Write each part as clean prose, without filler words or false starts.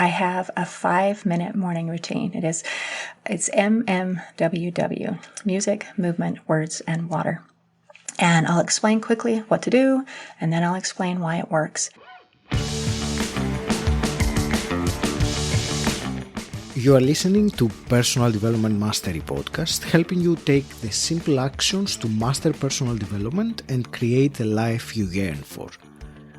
I have a 5-minute morning routine. It's MMWW, music, movement, words, and water. And I'll explain quickly what to do, and then I'll explain why it works. You are listening to Personal Development Mastery Podcast, helping you take the simple actions to master personal development and create the life you yearn for.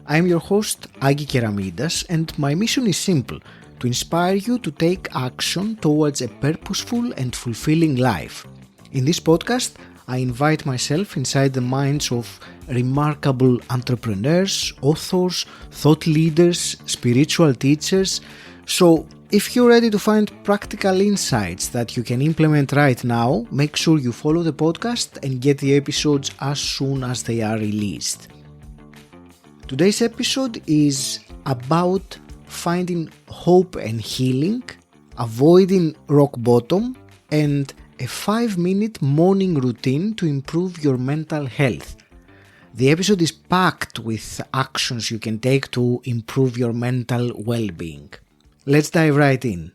I am your host, 𝗬𝗁𝗲𝗏𝗄, and my mission is simple: to inspire you to take action towards a purposeful and fulfilling life. In this podcast, I invite myself inside the minds of remarkable entrepreneurs, authors, thought leaders, spiritual teachers. So, if you're ready to find practical insights that you can implement right now, make sure you follow the podcast and get the episodes as soon as they are released. Today's episode is about finding hope and healing, avoiding rock bottom, and a 5-minute morning routine to improve your mental health. The episode is packed with actions you can take to improve your mental well-being. Let's dive right in.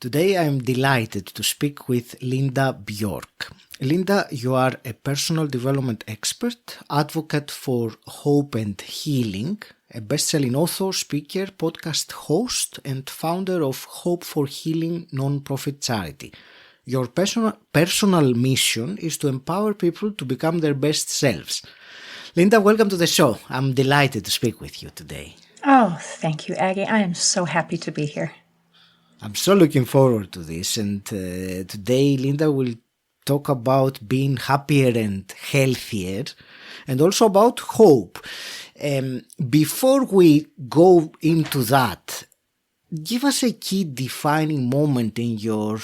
Today I am delighted to speak with Linda Bjork. Linda, you are a personal development expert, advocate for hope and healing, a best-selling author, speaker, podcast host, and founder of Hope for Healing non-profit charity. Your personal mission is to empower people to become their best selves. Linda, welcome to the show. I'm delighted to speak with you today. Oh, thank you, Aggie. I am so happy to be here. I'm so looking forward to this, and today Linda will talk about being happier and healthier, and also about hope. Before we go into that, give us a key defining moment in your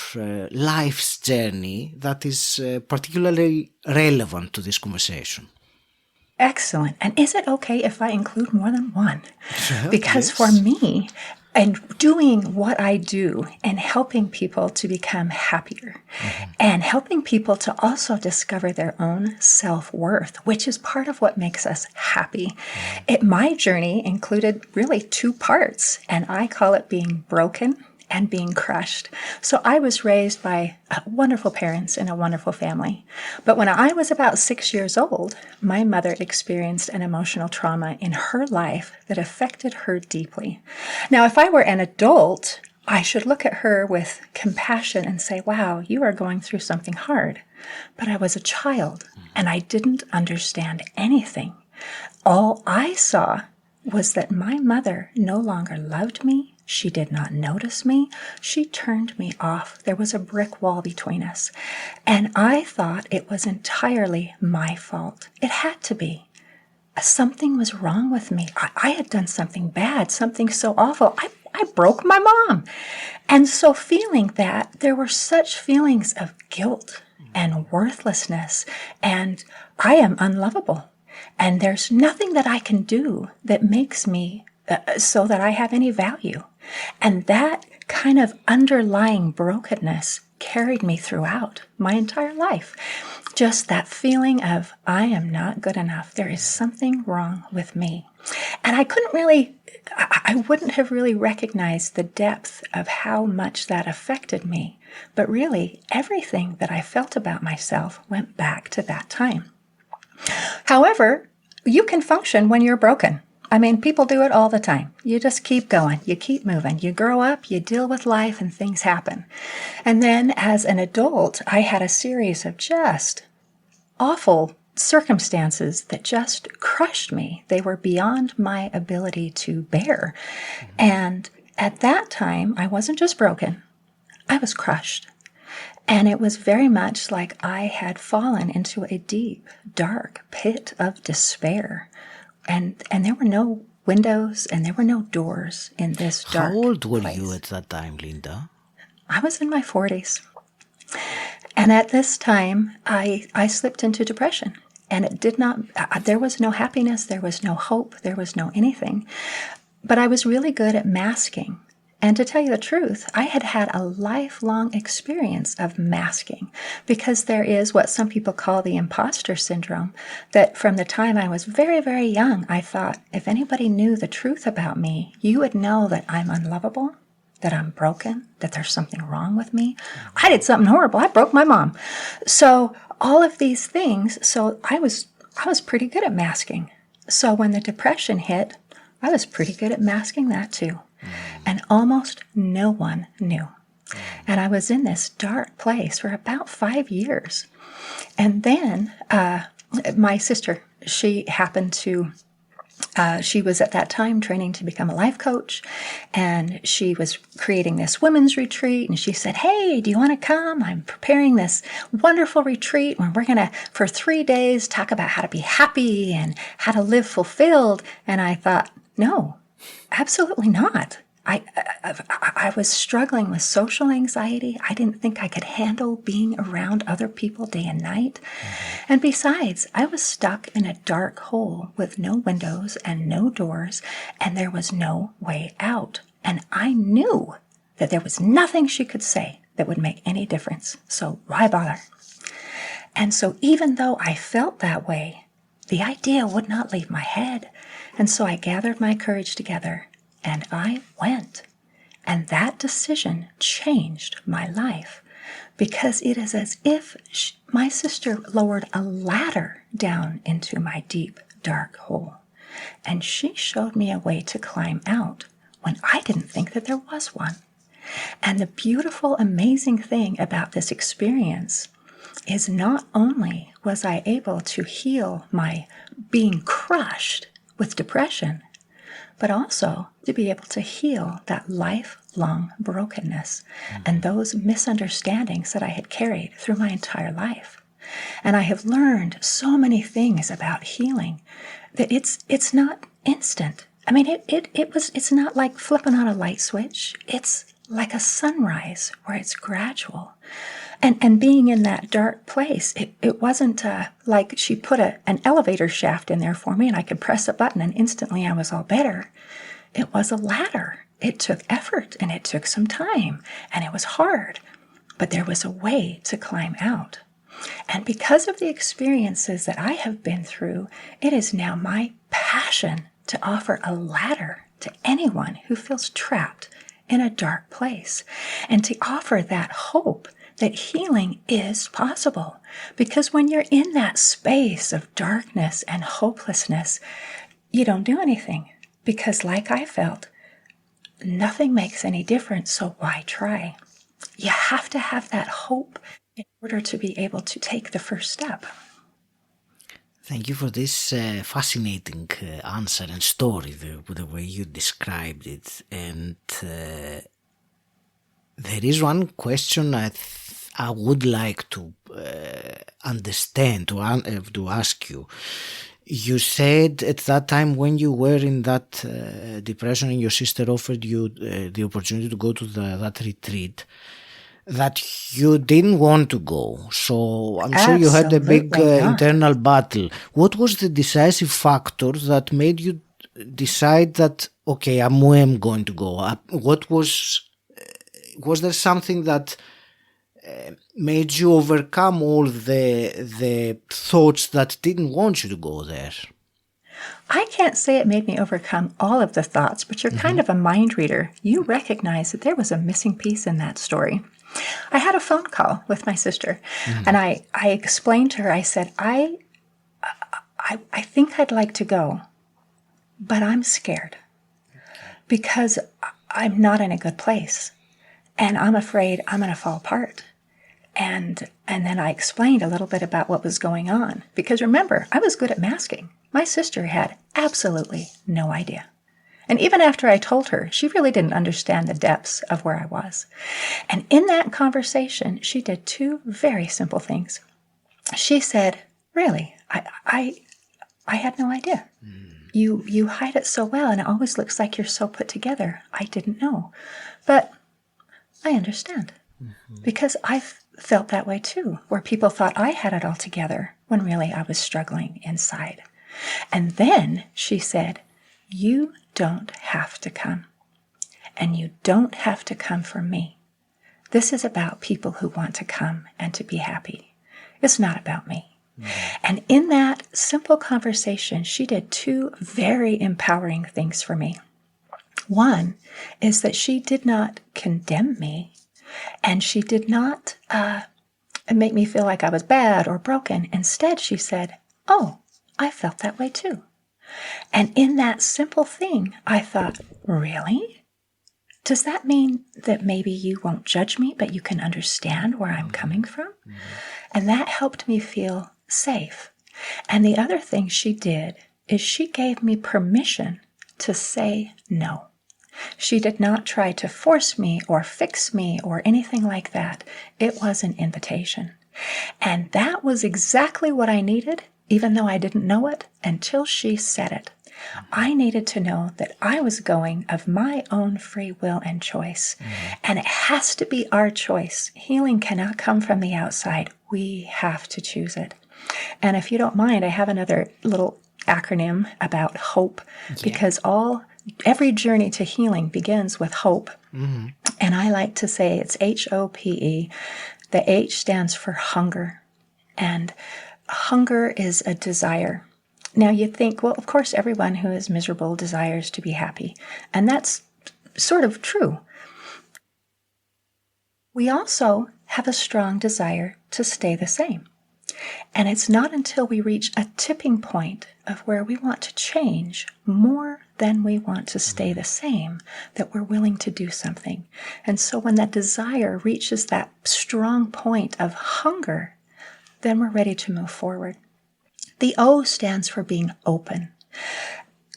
life's journey that is particularly relevant to this conversation. Excellent. And is it okay if I include more than one? Because yes. For me, and doing what I do and helping people to become happier and helping people to also discover their own self-worth, which is part of what makes us happy. My journey included really 2 parts, and I call it being broken and being crushed. So I was raised by wonderful parents in a wonderful family. But when I was about 6 years old, my mother experienced an emotional trauma in her life that affected her deeply. Now, if I were an adult, I should look at her with compassion and say, wow, you are going through something hard. But I was a child, and I didn't understand anything. All I saw was that my mother no longer loved me. She did not notice me. She turned me off. There was a brick wall between us. And I thought it was entirely my fault. It had to be. Something was wrong with me. I had done something bad, something so awful. I broke my mom. And so feeling that, there were such feelings of guilt and worthlessness, and I am unlovable. And there's nothing that I can do that makes me so that I have any value. And that kind of underlying brokenness carried me throughout my entire life. Just that feeling of, I am not good enough. There is something wrong with me. And I wouldn't have really recognized the depth of how much that affected me. But really, everything that I felt about myself went back to that time. However, you can function when you're broken. I mean, people do it all the time. You just keep going. You keep moving. You grow up, you deal with life, and things happen. And then as an adult, I had a series of just awful circumstances that just crushed me. They were beyond my ability to bear. And at that time, I wasn't just broken. I was crushed. And it was very much like I had fallen into a deep, dark pit of despair. And there were no windows and there were no doors in this dark place. How old were you at that time, Linda? I was in my 40s. And at this time, I slipped into depression. And there was no happiness, there was no hope, there was no anything. But I was really good at masking And to tell you the truth, I had had a lifelong experience of masking, because there is what some people call the imposter syndrome, that from the time I was very, very young, I thought, if anybody knew the truth about me, you would know that I'm unlovable, that I'm broken, that there's something wrong with me. I did something horrible. I broke my mom. So all of these things, so I was pretty good at masking. So when the depression hit, I was pretty good at masking that too. And almost no one knew. And I was in this dark place for about 5 years. And then my sister, she happened to, she was at that time training to become a life coach, and she was creating this women's retreat, and she said, hey, do you want to come? I'm preparing this wonderful retreat where we're going to, for 3 days, talk about how to be happy and how to live fulfilled. And I thought, no, absolutely not. I was struggling with social anxiety. I didn't think I could handle being around other people day and night. And besides, I was stuck in a dark hole with no windows and no doors, and there was no way out. And I knew that there was nothing she could say that would make any difference. So why bother? And so even though I felt that way, the idea would not leave my head. And so I gathered my courage together and I went. And that decision changed my life, because it is as if my sister lowered a ladder down into my deep, dark hole. And she showed me a way to climb out when I didn't think that there was one. And the beautiful, amazing thing about this experience is not only was I able to heal my being crushed with depression, but also to be able to heal that lifelong brokenness and those misunderstandings that I had carried through my entire life. And I have learned so many things about healing that it's not instant. I mean, it's not like flipping on a light switch. It's like a sunrise where it's gradual. And being in that dark place, it wasn't like she put an elevator shaft in there for me and I could press a button and instantly I was all better. It was a ladder. It took effort and it took some time and it was hard, but there was a way to climb out. And because of the experiences that I have been through, it is now my passion to offer a ladder to anyone who feels trapped in a dark place and to offer that hope that healing is possible. Because when you're in that space of darkness and hopelessness, you don't do anything. Because like I felt, nothing makes any difference, so why try? You have to have that hope in order to be able to take the first step. Thank you for this fascinating answer and story, the way you described it. And there is one question I would like to understand, to ask you. You said at that time when you were in that depression and your sister offered you the opportunity to go to that retreat, that you didn't want to go. So I'm sure you had a big internal battle. What was the decisive factor that made you decide that, okay, I'm going to go? Was there something that made you overcome all the thoughts that didn't want you to go there? I can't say it made me overcome all of the thoughts, but you're kind of a mind reader. You recognize that there was a missing piece in that story. I had a phone call with my sister, and I explained to her, I said, I think I'd like to go, but I'm scared because I'm not in a good place, and I'm afraid I'm going to fall apart. And then I explained a little bit about what was going on, because remember, I was good at masking. My sister had absolutely no idea. And even after I told her, she really didn't understand the depths of where I was. And in that conversation, she did two very simple things. She said, really, I had no idea. You hide it so well, and it always looks like you're so put together. I didn't know. But I understand. Because I've felt that way too, where people thought I had it all together when really I was struggling inside. And then she said, you don't have to come. and you don't have to come for me. This is about people who want to come and to be happy. It's not about me. And in that simple conversation, she did two very empowering things for me. One is that she did not condemn me, and she did not make me feel like I was bad or broken. Instead, she said, "Oh, I felt that way too." And in that simple thing, I thought, really? Does that mean that maybe you won't judge me, but you can understand where I'm coming from? And that helped me feel safe. And the other thing she did is she gave me permission to say no. She did not try to force me or fix me or anything like that. It was an invitation. And that was exactly what I needed, even though I didn't know it until she said it. I needed to know that I was going of my own free will and choice. And it has to be our choice. Healing cannot come from the outside. We have to choose it. And if you don't mind, I have another little acronym about hope, because every journey to healing begins with hope. And I like to say it's HOPE. The H stands for hunger. And hunger is a desire. Now you think, well, of course, everyone who is miserable desires to be happy. And that's sort of true. We also have a strong desire to stay the same. And it's not until we reach a tipping point of where we want to change more than we want to stay the same that we're willing to do something. And so when that desire reaches that strong point of hunger, then we're ready to move forward. The O stands for being open.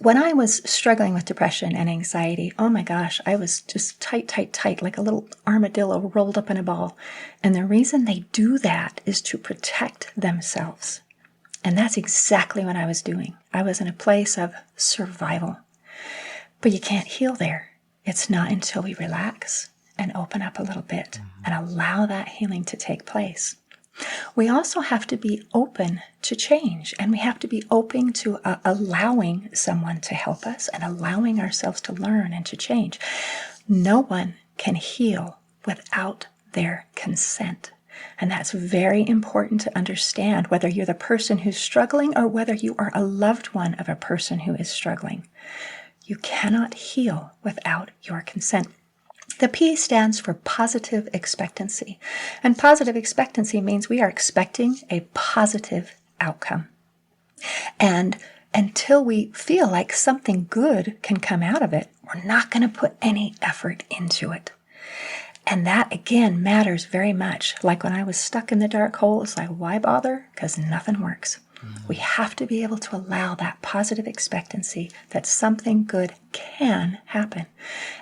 When I was struggling with depression and anxiety, oh my gosh, I was just tight, like a little armadillo rolled up in a ball. And the reason they do that is to protect themselves. And that's exactly what I was doing. I was in a place of survival. But you can't heal there. It's not until we relax and open up a little bit and allow that healing to take place. We also have to be open to change, and we have to be open to allowing someone to help us and allowing ourselves to learn and to change. No one can heal without their consent. And that's very important to understand, whether you're the person who's struggling or whether you are a loved one of a person who is struggling. You cannot heal without your consent. The P stands for positive expectancy. And positive expectancy means we are expecting a positive outcome. And until we feel like something good can come out of it, we're not going to put any effort into it. And that, again, matters very much. Like when I was stuck in the dark hole, it's like, why bother? Because nothing works. We have to be able to allow that positive expectancy that something good can happen.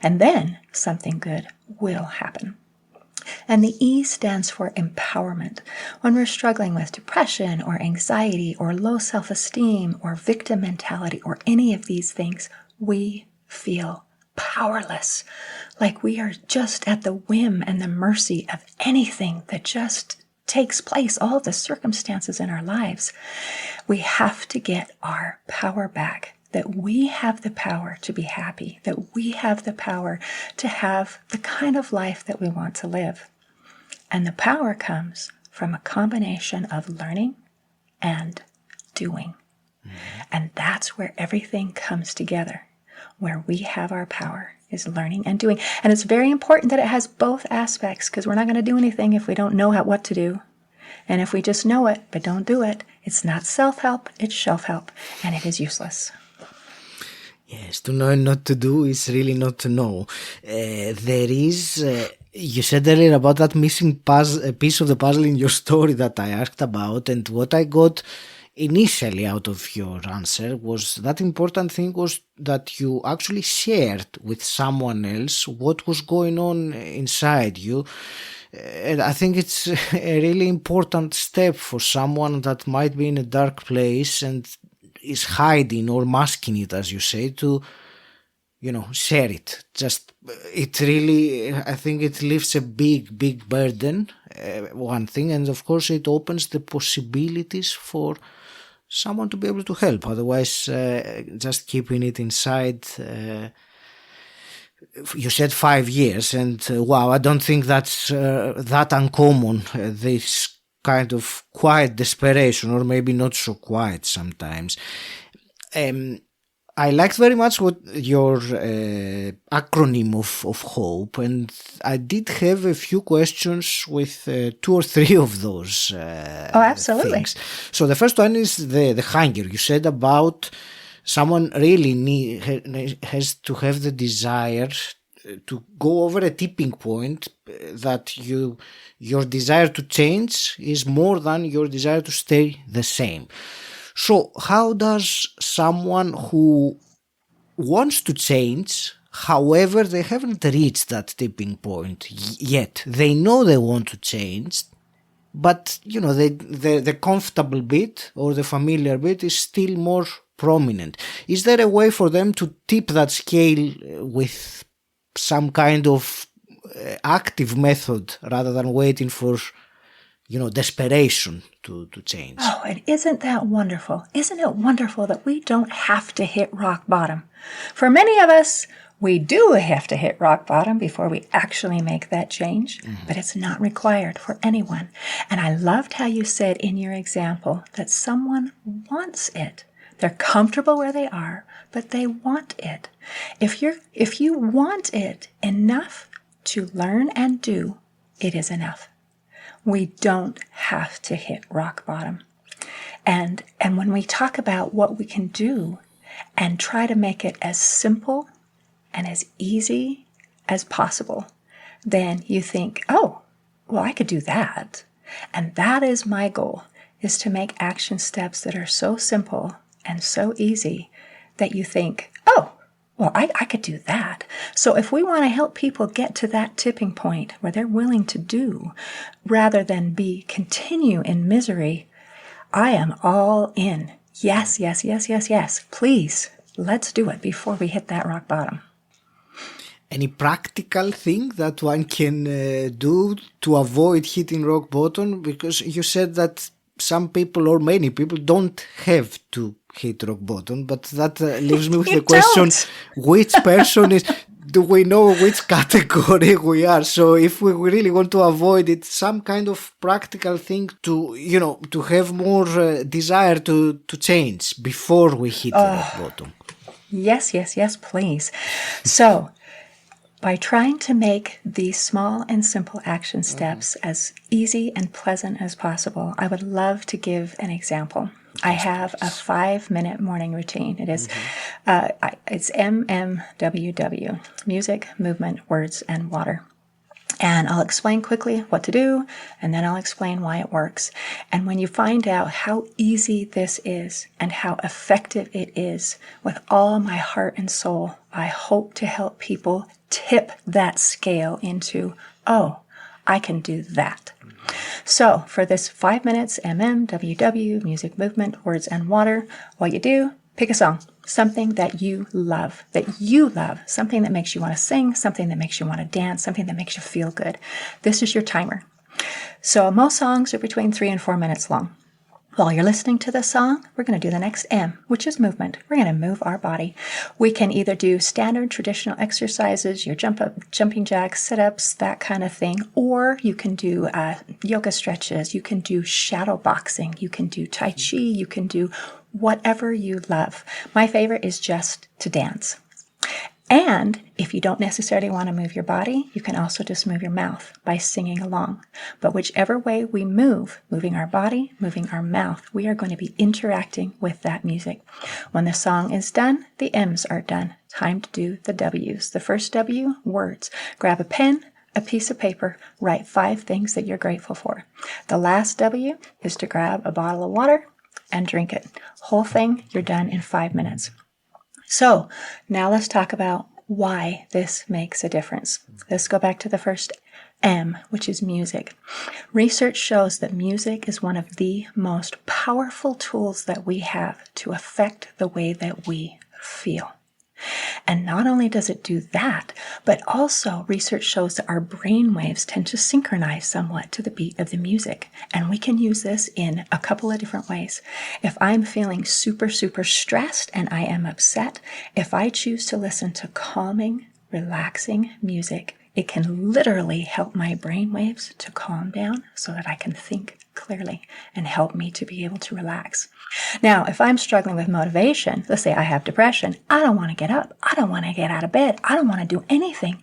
And then something good will happen. And the E stands for empowerment. When we're struggling with depression or anxiety or low self-esteem or victim mentality or any of these things, we feel powerless. Like we are just at the whim and the mercy of anything that just takes place, all the circumstances in our lives. We have to get our power back, that we have the power to be happy, that we have the power to have the kind of life that we want to live. And the power comes from a combination of learning and doing. And that's where everything comes together, where we have our power is learning and doing. And it's very important that it has both aspects, because we're not going to do anything if we don't know what to do. And if we just know it but don't do it, it's not self-help, it's shelf-help, and it is useless. Yes, to know and not to do is really not to know. There is, you said earlier about that missing piece of the puzzle in your story that I asked about, and what I got initially out of your answer was that important thing was that you actually shared with someone else what was going on inside you. And I think it's a really important step for someone that might be in a dark place and is hiding or masking it, as you say, to, share it. Just, it really, I think it lifts a big burden, one thing, and of course it opens the possibilities for someone to be able to help. Otherwise, just keeping it inside you said 5 years, and wow, I don't think that's that uncommon, this kind of quiet desperation, or maybe not so quiet sometimes. I liked very much what your acronym of hope, and I did have a few questions with 2 or 3 of those absolutely. things. So the first one is the hunger. You said about someone really has to have the desire to go over a tipping point, that your desire to change is more than your desire to stay the same. So how does someone who wants to change, however, they haven't reached that tipping point yet, they know they want to change, but the comfortable bit or the familiar bit is still more prominent. Is there a way for them to tip that scale with some kind of active method rather than waiting for desperation to change? Oh, and isn't that wonderful? Isn't it wonderful that we don't have to hit rock bottom? For many of us, we do have to hit rock bottom before we actually make that change, but it's not required for anyone. And I loved how you said in your example that someone wants it. They're comfortable where they are, but they want it. If you want it enough to learn and do, it is enough. We don't have to hit rock bottom. And when we talk about what we can do and try to make it as simple and as easy as possible, then you think, oh, well, I could do that. And that is my goal, is to make action steps that are so simple and so easy that you think, oh, well, I could do that. So if we want to help people get to that tipping point where they're willing to do, rather than continue in misery, I am all in. Yes, yes, yes, yes, yes. Please, let's do it before we hit that rock bottom. Any practical thing that one can do to avoid hitting rock bottom? Because you said that some people or many people don't have to hit rock bottom, but that leaves me with the question, which person is, do we know which category we are? So if we really want to avoid it, some kind of practical thing to, to have more desire to change before we hit the rock bottom. Yes, yes, yes, please. So by trying to make these small and simple action steps as easy and pleasant as possible, I would love to give an example. I have a 5-minute morning routine. It is, it's MMWW, music, movement, words, and water. And I'll explain quickly what to do, and then I'll explain why it works. And when you find out how easy this is and how effective it is, with all my heart and soul, I hope to help people tip that scale into, oh, I can do that. So for this 5 minutes, MMWW, music, movement, words, and water, what you do, pick a song, something that you love, something that makes you want to sing, something that makes you want to dance, something that makes you feel good. This is your timer. So most songs are between 3 and 4 minutes long. While you're listening to the song, we're going to do the next M, which is movement. We're going to move our body. We can either do standard traditional exercises, your jumping jacks, sit-ups, that kind of thing, or you can do yoga stretches. You can do shadow boxing. You can do Tai Chi. You can do whatever you love. My favorite is just to dance. And if you don't necessarily want to move your body, you can also just move your mouth by singing along. But whichever way we move, moving our body, moving our mouth, we are going to be interacting with that music. When the song is done, the M's are done. Time to do the W's. The first W, words. Grab a pen, a piece of paper, write 5 things that you're grateful for. The last W is to grab a bottle of water and drink it. Whole thing, you're done in 5 minutes. So now let's talk about why this makes a difference. Let's go back to the first M, which is music. Research shows that music is one of the most powerful tools that we have to affect the way that we feel. And not only does it do that, but also research shows that our brain waves tend to synchronize somewhat to the beat of the music. And we can use this in a couple of different ways. If I'm feeling super, super stressed and I am upset, if I choose to listen to calming, relaxing music, it can literally help my brain waves to calm down so that I can think clearly and help me to be able to relax. Now, if I'm struggling with motivation, let's say I have depression, I don't want to get up, I don't want to get out of bed, I don't want to do anything.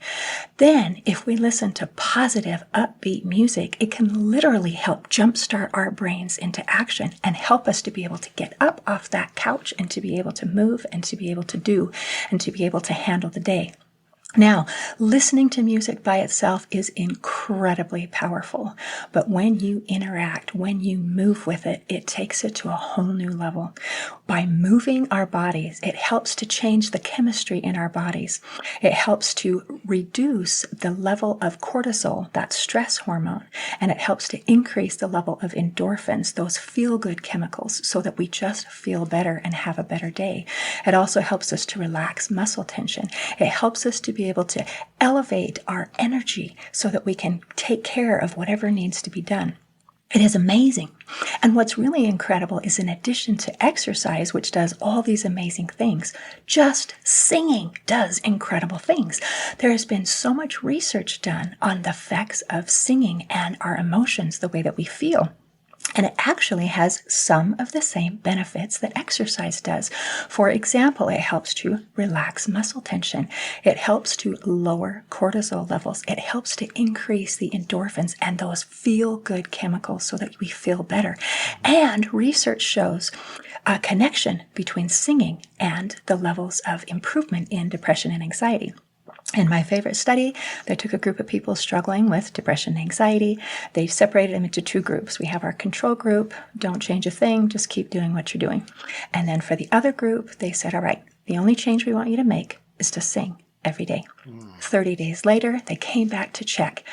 Then if we listen to positive, upbeat music, it can literally help jumpstart our brains into action and help us to be able to get up off that couch and to be able to move and to be able to do and to be able to handle the day. Now, listening to music by itself is incredibly powerful, but when you interact, when you move with it, it takes it to a whole new level. By moving our bodies, it helps to change the chemistry in our bodies. It helps to reduce the level of cortisol, that stress hormone, and it helps to increase the level of endorphins, those feel-good chemicals, so that we just feel better and have a better day. It also helps us to relax muscle tension. It helps us to be able to elevate our energy so that we can take care of whatever needs to be done. It is amazing. And what's really incredible is, in addition to exercise, which does all these amazing things, just singing does incredible things. There has been so much research done on the effects of singing and our emotions, the way that we feel. And it actually has some of the same benefits that exercise does. For example, it helps to relax muscle tension. It helps to lower cortisol levels. It helps to increase the endorphins and those feel-good chemicals so that we feel better. And research shows a connection between singing and the levels of improvement in depression and anxiety. In my favorite study, they took a group of people struggling with depression and anxiety. They separated them into two groups. We have our control group, don't change a thing, just keep doing what you're doing. And then for the other group, they said, all right, the only change we want you to make is to sing every day. 30 days later, they came back to check.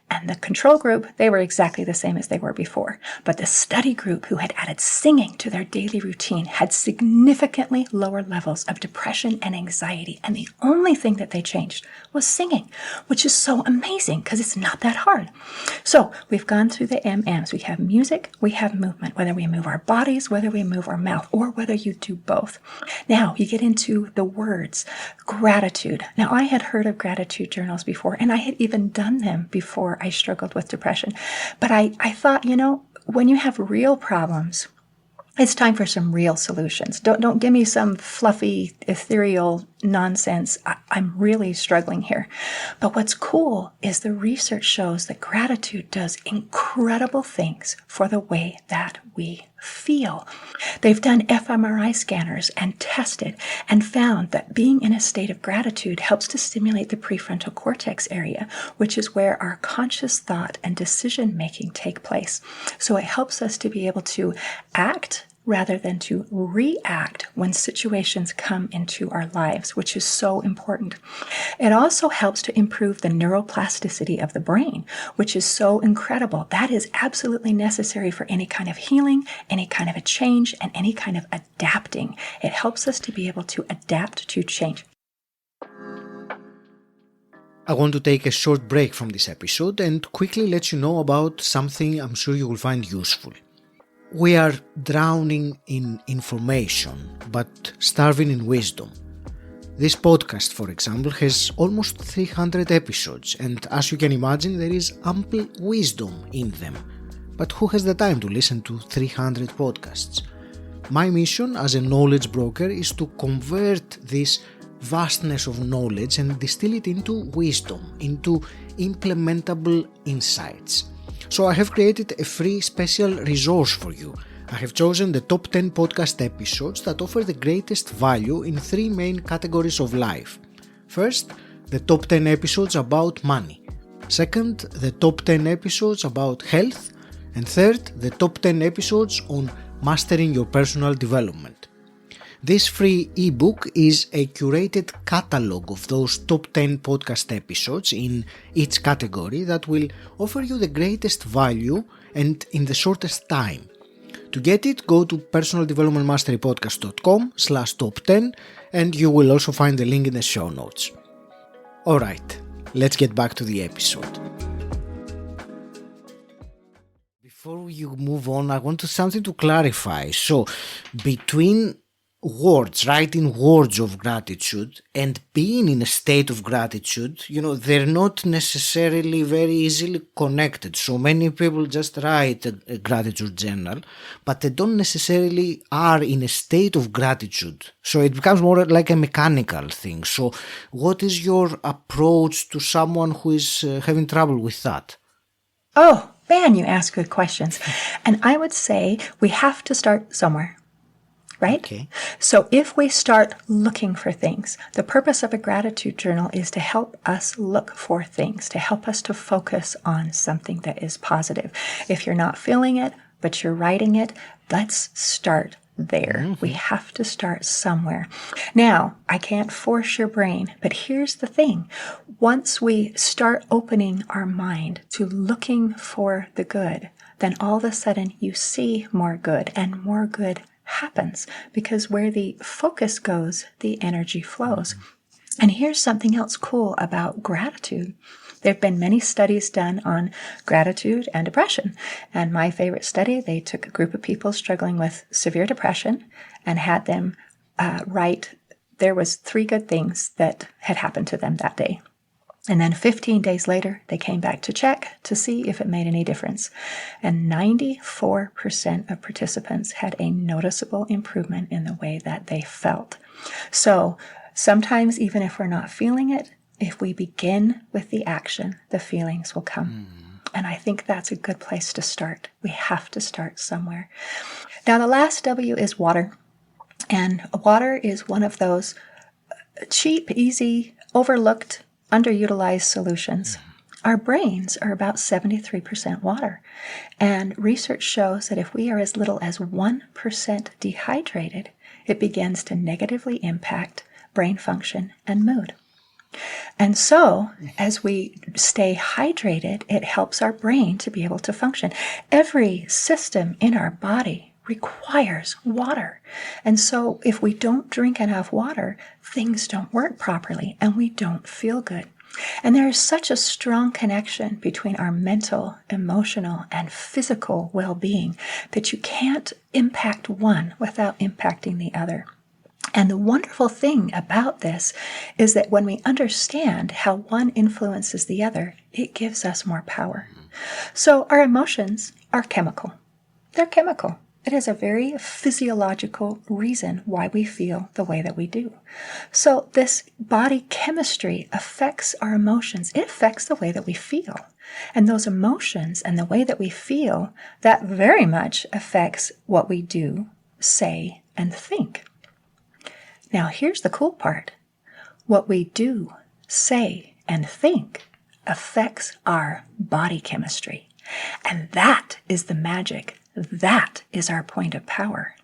And the control group, they were exactly the same as they were before. But the study group, who had added singing to their daily routine, had significantly lower levels of depression and anxiety. And the only thing that they changed was singing, which is so amazing because it's not that hard. So we've gone through the MMs. We have music, we have movement, whether we move our bodies, whether we move our mouth, or whether you do both. Now you get into the words, gratitude. Now I had heard of gratitude journals before, and I had even done them before I struggled with depression. But I thought, when you have real problems, it's time for some real solutions. Don't give me some fluffy, ethereal nonsense. I'm really struggling here. But what's cool is the research shows that gratitude does incredible things for the way that we feel. They've done fMRI scanners and tested and found that being in a state of gratitude helps to stimulate the prefrontal cortex area, which is where our conscious thought and decision making take place. So it helps us to be able to act rather than to react when situations come into our lives, which is so important. It also helps to improve the neuroplasticity of the brain, which is so incredible. That is absolutely necessary for any kind of healing, any kind of a change, and any kind of adapting. It helps us to be able to adapt to change. I want to take a short break from this episode and quickly let you know about something I'm sure you will find useful. We are drowning in information, but starving in wisdom. This podcast, for example, has almost 300 episodes, and as you can imagine, there is ample wisdom in them. But who has the time to listen to 300 podcasts? My mission as a knowledge broker is to convert this vastness of knowledge and distill it into wisdom, into implementable insights. So I have created a free special resource for you. I have chosen the top 10 podcast episodes that offer the greatest value in three main categories of life. First, the top 10 episodes about money. Second, the top 10 episodes about health. And third, the top 10 episodes on mastering your personal development. This free ebook is a curated catalog of those top 10 podcast episodes in each category that will offer you the greatest value and in the shortest time. To get it, go to personaldevelopmentmasterypodcast.com/top10 and you will also find the link in the show notes. Alright, let's get back to the episode. Before you move on, I want something to clarify. So, between words, writing words of gratitude and being in a state of gratitude, they're not necessarily very easily connected. So many people just write a gratitude journal, but they don't necessarily are in a state of gratitude. So it becomes more like a mechanical thing. So what is your approach to someone who is having trouble with that? Oh, man, you ask good questions. And I would say we have to start somewhere. Right? Okay. So if we start looking for things, the purpose of a gratitude journal is to help us look for things, to help us to focus on something that is positive. If you're not feeling it, but you're writing it, let's start there. Mm-hmm. We have to start somewhere. Now, I can't force your brain, but here's the thing. Once we start opening our mind to looking for the good, then all of a sudden you see more good, and more good happens, because where the focus goes, the energy flows. And here's something else cool about gratitude. There have been many studies done on gratitude and depression. And my favorite study, they took a group of people struggling with severe depression and had them write, there was 3 good things that had happened to them that day. And then 15 days later, they came back to check to see if it made any difference. And 94% of participants had a noticeable improvement in the way that they felt. So sometimes, even if we're not feeling it, if we begin with the action, the feelings will come. And I think that's a good place to start. We have to start somewhere. Now, the last W is water. And water is one of those cheap, easy, overlooked, underutilized solutions. Our brains are about 73% water. And research shows that if we are as little as 1% dehydrated, it begins to negatively impact brain function and mood. And so, as we stay hydrated, it helps our brain to be able to function. Every system in our body requires water. And so if we don't drink enough water, things don't work properly and we don't feel good. And there is such a strong connection between our mental, emotional, and physical well-being that you can't impact one without impacting the other. And the wonderful thing about this is that when we understand how one influences the other, it gives us more power. So our emotions are chemical. They're chemical. It is a very physiological reason why we feel the way that we do. So this body chemistry affects our emotions. It affects the way that we feel. And those emotions and the way that we feel, that very much affects what we do, say, and think. Now, here's the cool part. What we do, say, and think affects our body chemistry. And that is the magic. That is our point of power.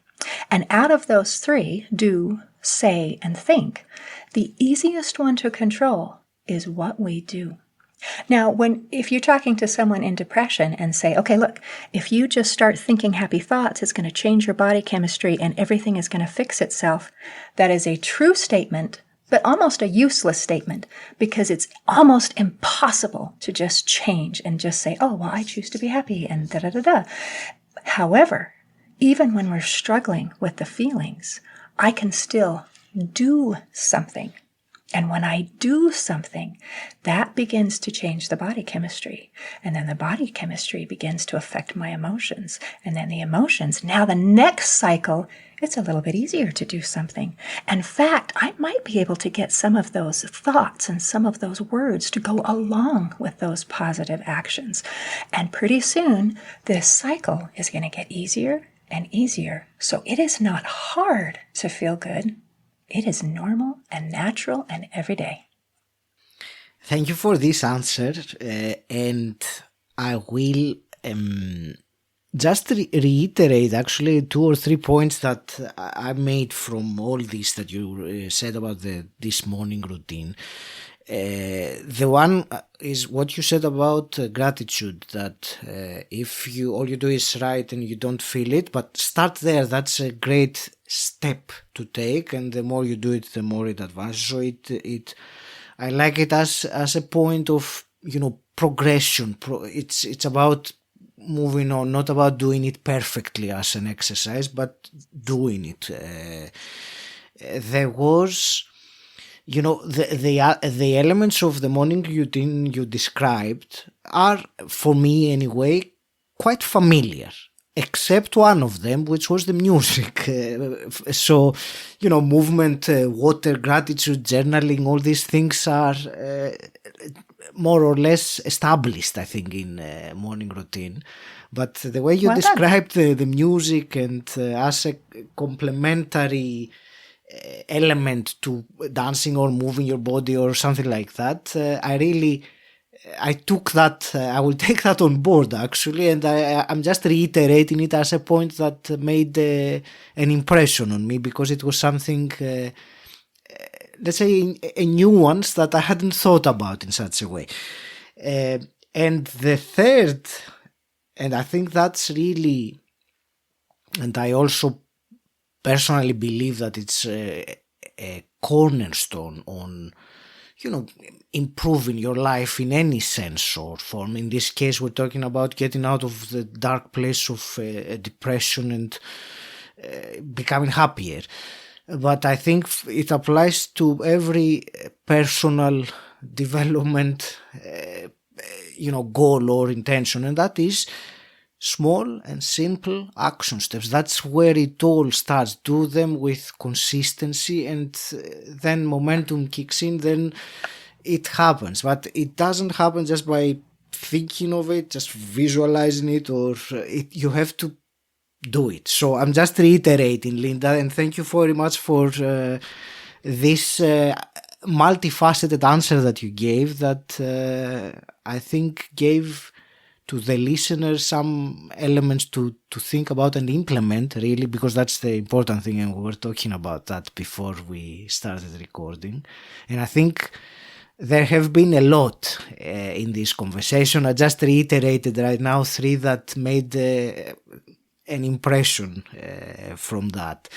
And out of those 3, do, say, and think, the easiest one to control is what we do. Now, if you're talking to someone in depression and say, okay, look, if you just start thinking happy thoughts, it's going to change your body chemistry and everything is going to fix itself, that is a true statement, but almost a useless statement, because it's almost impossible to just change and just say, oh, well, I choose to be happy and da-da-da-da. However, even when we're struggling with the feelings, I can still do something. And when I do something, that begins to change the body chemistry. And then the body chemistry begins to affect my emotions. And then the emotions, now the next cycle, it's a little bit easier to do something. In fact, I might be able to get some of those thoughts and some of those words to go along with those positive actions. And pretty soon, this cycle is going to get easier and easier. So it is not hard to feel good. It is normal and natural and everyday. Thank you for this answer. And I will just reiterate actually 2 or 3 points that I made from all this that you said about this morning routine. The one is what you said about gratitude, that if all you do is write and you don't feel it, but start there. That's a great step to take, and the more you do it, the more it advances. So I like it as a point of progression. It's about moving on, not about doing it perfectly as an exercise, but doing it. There was, the elements of the morning routine you described are, for me anyway, quite familiar. Except one of them, which was the music. So, movement, water, gratitude, journaling, all these things are more or less established, I think, in morning routine. But the way you described the music and as a complementary element to dancing or moving your body or something like that, I took that, I will take that on board actually, and I'm just reiterating it as a point that made an impression on me, because it was something, let's say, a nuance that I hadn't thought about in such a way. And the third, and I think that's really, and I also personally believe that it's a cornerstone on improving your life in any sense or form. In this case, we're talking about getting out of the dark place of depression and becoming happier. But I think it applies to every personal development, goal or intention, and that is small and simple action steps. That's where it all starts. Do them with consistency, and then momentum kicks in, then it happens. But it doesn't happen just by thinking of it, just visualizing it, or you have to do it. So I'm just reiterating, Linda, and thank you very much for this multifaceted answer that you gave, that I think gave to the listeners some elements to think about and implement, really, because that's the important thing, and we were talking about that before we started recording. And I think there have been a lot in this conversation. I just reiterated right now 3 that made an impression from that.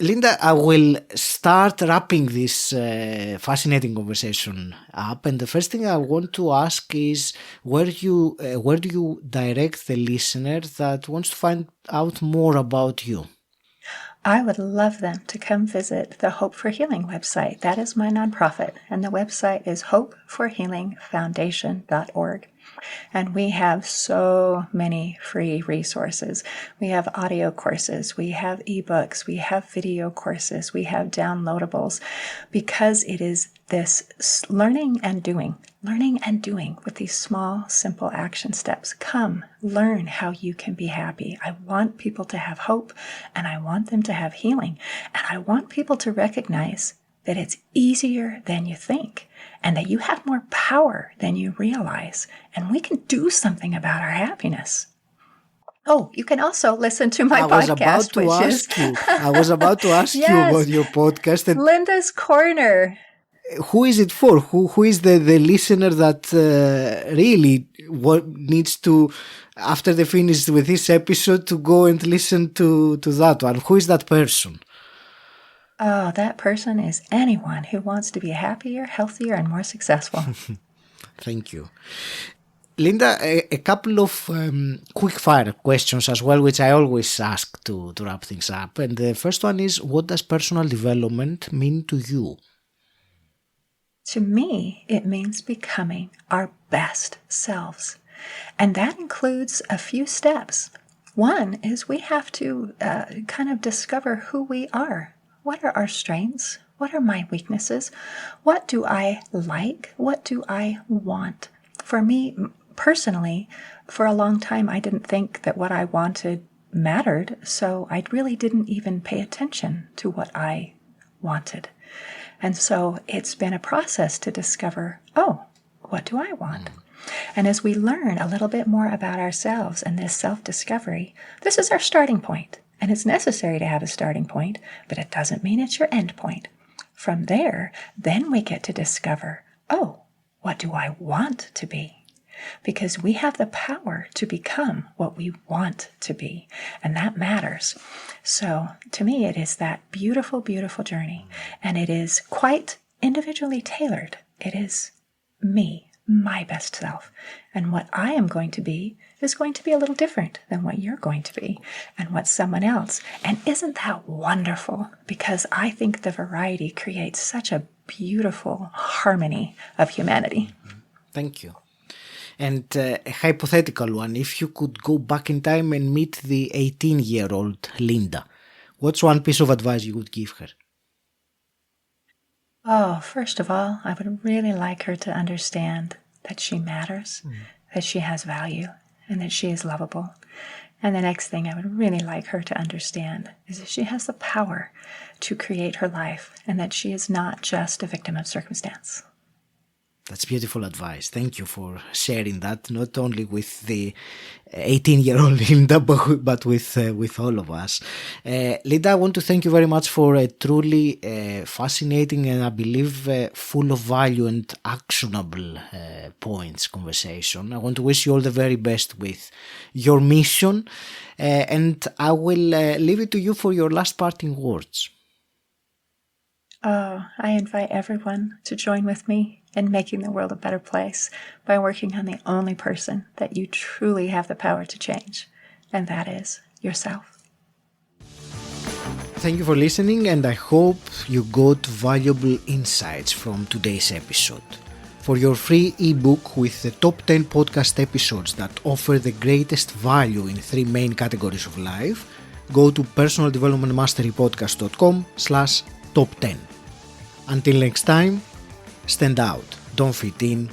Linda, I will start wrapping this fascinating conversation up, and the first thing I want to ask is where do you direct the listener that wants to find out more about you? I would love them to come visit the Hope for Healing website. That is my nonprofit, and the website is hopeforhealingfoundation.org. And we have so many free resources. We have audio courses, we have ebooks, we have video courses, we have downloadables, because it is this learning and doing with these small, simple action steps. Come, learn how you can be happy. I want people to have hope, and I want them to have healing, and I want people to recognize that it's easier than you think, and that you have more power than you realize, and we can do something about our happiness. Oh, you can also listen to my podcast, I was about to ask you about your podcast. And Linda's Corner. Who is it for? Who is the listener that really needs to, after they finish with this episode, to go and listen to that one? Who is that person? Oh, that person is anyone who wants to be happier, healthier, and more successful. Thank you. Linda, a couple of quick fire questions as well, which I always ask to wrap things up. And the first one is, what does personal development mean to you? To me, it means becoming our best selves. And that includes a few steps. One is we have to kind of discover who we are. What are our strengths? What are my weaknesses? What do I like? What do I want? For me, personally, for a long time, I didn't think that what I wanted mattered, so I really didn't even pay attention to what I wanted. And so it's been a process to discover, what do I want? And as we learn a little bit more about ourselves and this self-discovery, this is our starting point. And it's necessary to have a starting point, but it doesn't mean it's your end point. From there, then we get to discover, what do I want to be? Because we have the power to become what we want to be, and that matters. So to me, it is that beautiful, beautiful journey, and it is quite individually tailored. It is me, my best self. And what I am going to be is going to be a little different than what you're going to be and what someone else. And isn't that wonderful? Because I think the variety creates such a beautiful harmony of humanity. Thank you. And a hypothetical one, if you could go back in time and meet the 18-year-old Linda, what's one piece of advice you would give her? Oh, first of all, I would really like her to understand that she matters, that she has value, and that she is lovable. And the next thing I would really like her to understand is that she has the power to create her life and that she is not just a victim of circumstance. That's beautiful advice. Thank you for sharing that, not only with the 18-year-old Linda, but with all of us. Linda, I want to thank you very much for a truly fascinating and I believe full of value and actionable points conversation. I want to wish you all the very best with your mission, and I will leave it to you for your last parting words. Oh, I invite everyone to join with me in making the world a better place by working on the only person that you truly have the power to change, and that is yourself. Thank you for listening, and I hope you got valuable insights from today's episode. For your free ebook with the top 10 podcast episodes that offer the greatest value in 3 main categories of life, go to personaldevelopmentmasterypodcast.com/top10. Until next time, stand out, don't fit in,